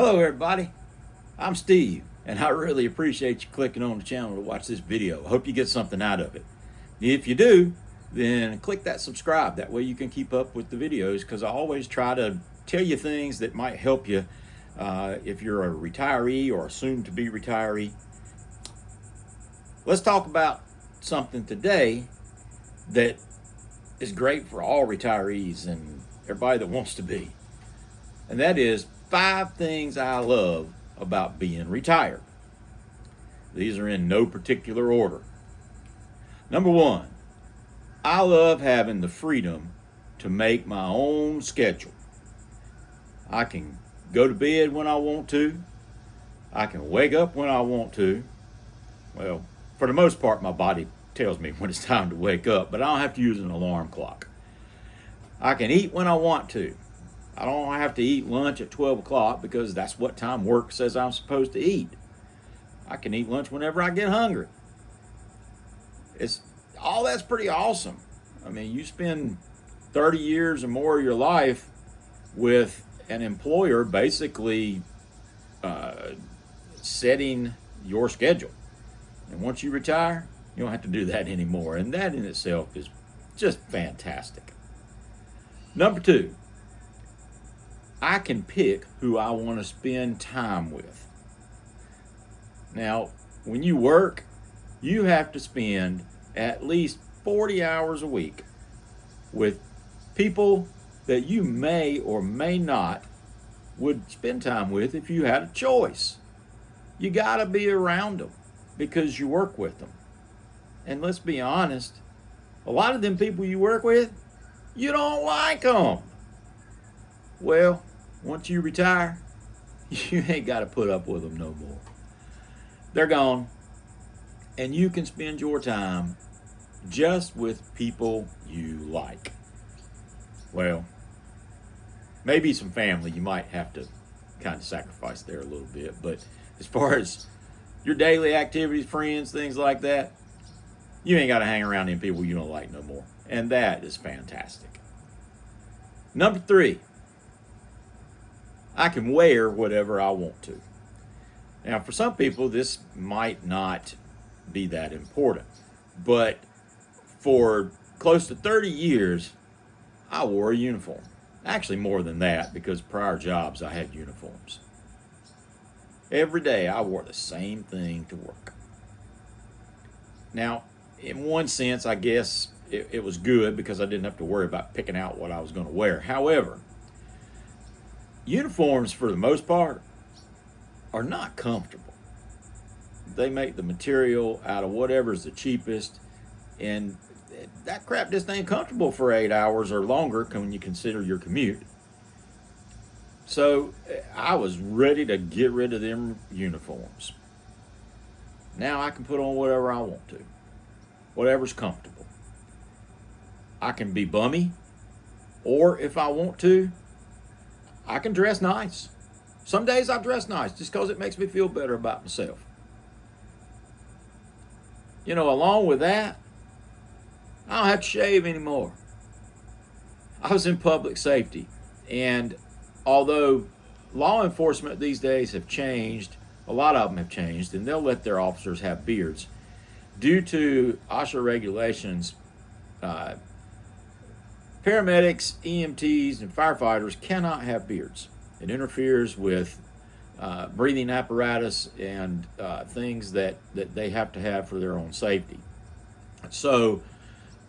Hello everybody, I'm Steve, and I really appreciate you clicking on the channel to watch this video. I hope you get something out of it. If you do, then click that subscribe. That way you can keep up with the videos, because I always try to tell you things that might help you if you're a retiree or a soon-to-be retiree. Let's talk about something today that is great for all retirees and everybody that wants to be, and that is 5 things I love about being retired. These are in no particular order. Number 1, I love having the freedom to make my own schedule. I can go to bed when I want to. I can wake up when I want to. Well, for the most part, my body tells me when it's time to wake up, but I don't have to use an alarm clock. I can eat when I want to. I don't have to eat lunch at 12 o'clock because that's what time work says I'm supposed to eat. I can eat lunch whenever I get hungry. That's pretty awesome. I mean, you spend 30 years or more of your life with an employer basically setting your schedule. And once you retire, you don't have to do that anymore. And that in itself is just fantastic. Number 2, I can pick who I want to spend time with. Now, when you work, you have to spend at least 40 hours a week with people that you may or may not would spend time with if you had a choice. You got to be around them because you work with them. And let's be honest, a lot of them people you work with, you don't like them. Well, once you retire, you ain't got to put up with them no more. They're gone, and you can spend your time just with people you like. Well, maybe some family you might have to kind of sacrifice there a little bit, but as far as your daily activities, friends, things like that, you ain't got to hang around them people you don't like no more, and that is fantastic. Number 3, I can wear whatever I want to. Now, for some people, this might not be that important, but for close to 30 years, I wore a uniform. Actually, more than that, because prior jobs, I had uniforms. Every day, I wore the same thing to work. Now, in one sense, I guess it was good because I didn't have to worry about picking out what I was going to wear. However, uniforms, for the most part, are not comfortable. They make the material out of whatever's the cheapest, and that crap just ain't comfortable for 8 hours or longer when you consider your commute. So I was ready to get rid of them uniforms. Now I can put on whatever I want to, whatever's comfortable. I can be bummy, or if I want to, I can dress nice. Some days I dress nice just because it makes me feel better about myself. You know, along with that, I don't have to shave anymore. I was in public safety, and although law enforcement these days have changed, a lot of them have changed, and they'll let their officers have beards. Due to OSHA regulations, paramedics, EMTs, and firefighters cannot have beards. It interferes with breathing apparatus and things that they have to have for their own safety. So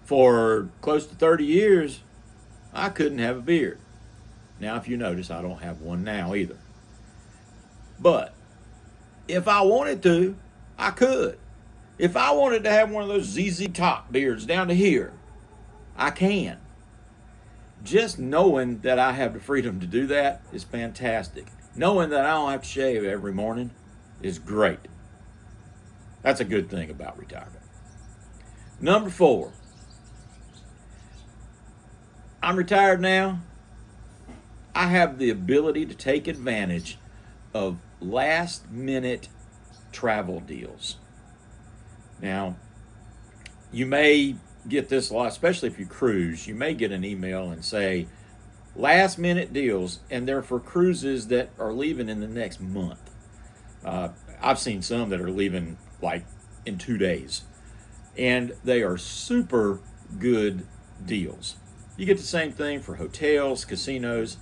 for close to 30 years, I couldn't have a beard. Now, if you notice, I don't have one now either. But if I wanted to, I could. If I wanted to have one of those ZZ Top beards down to here, I can. Just knowing that I have the freedom to do that is fantastic. Knowing that I don't have to shave every morning is great. That's a good thing about retirement. Number 4, I'm retired now. I have the ability to take advantage of last-minute travel deals. Now, you may get this a lot, especially if you cruise. You may get an email and say, last minute deals, and they're for cruises that are leaving in the next month. I've seen some that are leaving like in 2 days, and they are super good deals. You get the same thing for hotels, casinos,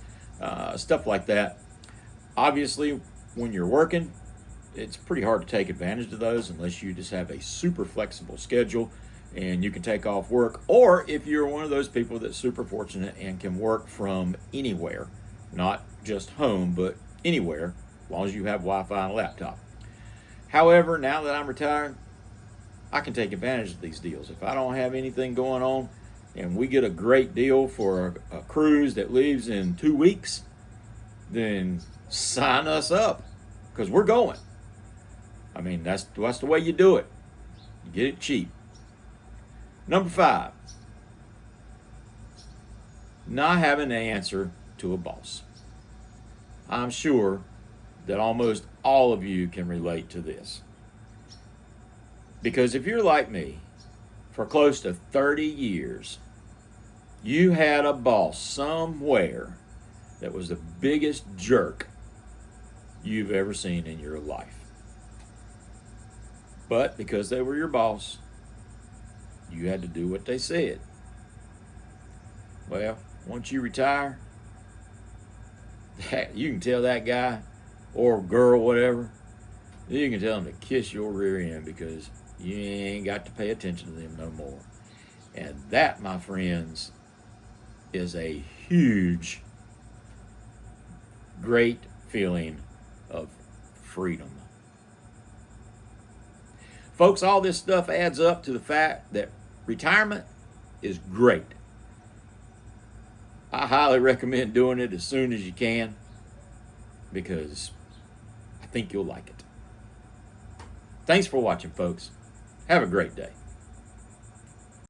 stuff like that. Obviously, when you're working, it's pretty hard to take advantage of those unless you just have a super flexible schedule and you can take off work, or if you're one of those people that's super fortunate and can work from anywhere, not just home, but anywhere, as long as you have Wi-Fi and a laptop. However, now that I'm retired, I can take advantage of these deals. If I don't have anything going on and we get a great deal for a cruise that leaves in 2 weeks, then sign us up, because we're going. I mean, that's the way you do it. You get it cheap. Number 5, not having an answer to a boss. I'm sure that almost all of you can relate to this. Because if you're like me, for close to 30 years, you had a boss somewhere that was the biggest jerk you've ever seen in your life. But because they were your boss, you had to do what they said. Well, once you retire, you can tell that guy or girl, whatever, you can tell them to kiss your rear end, because you ain't got to pay attention to them no more. And that, my friends, is a huge, great feeling of freedom. Folks, all this stuff adds up to the fact that retirement is great. I highly recommend doing it as soon as you can, because I think you'll like it. Thanks for watching, folks. Have a great day.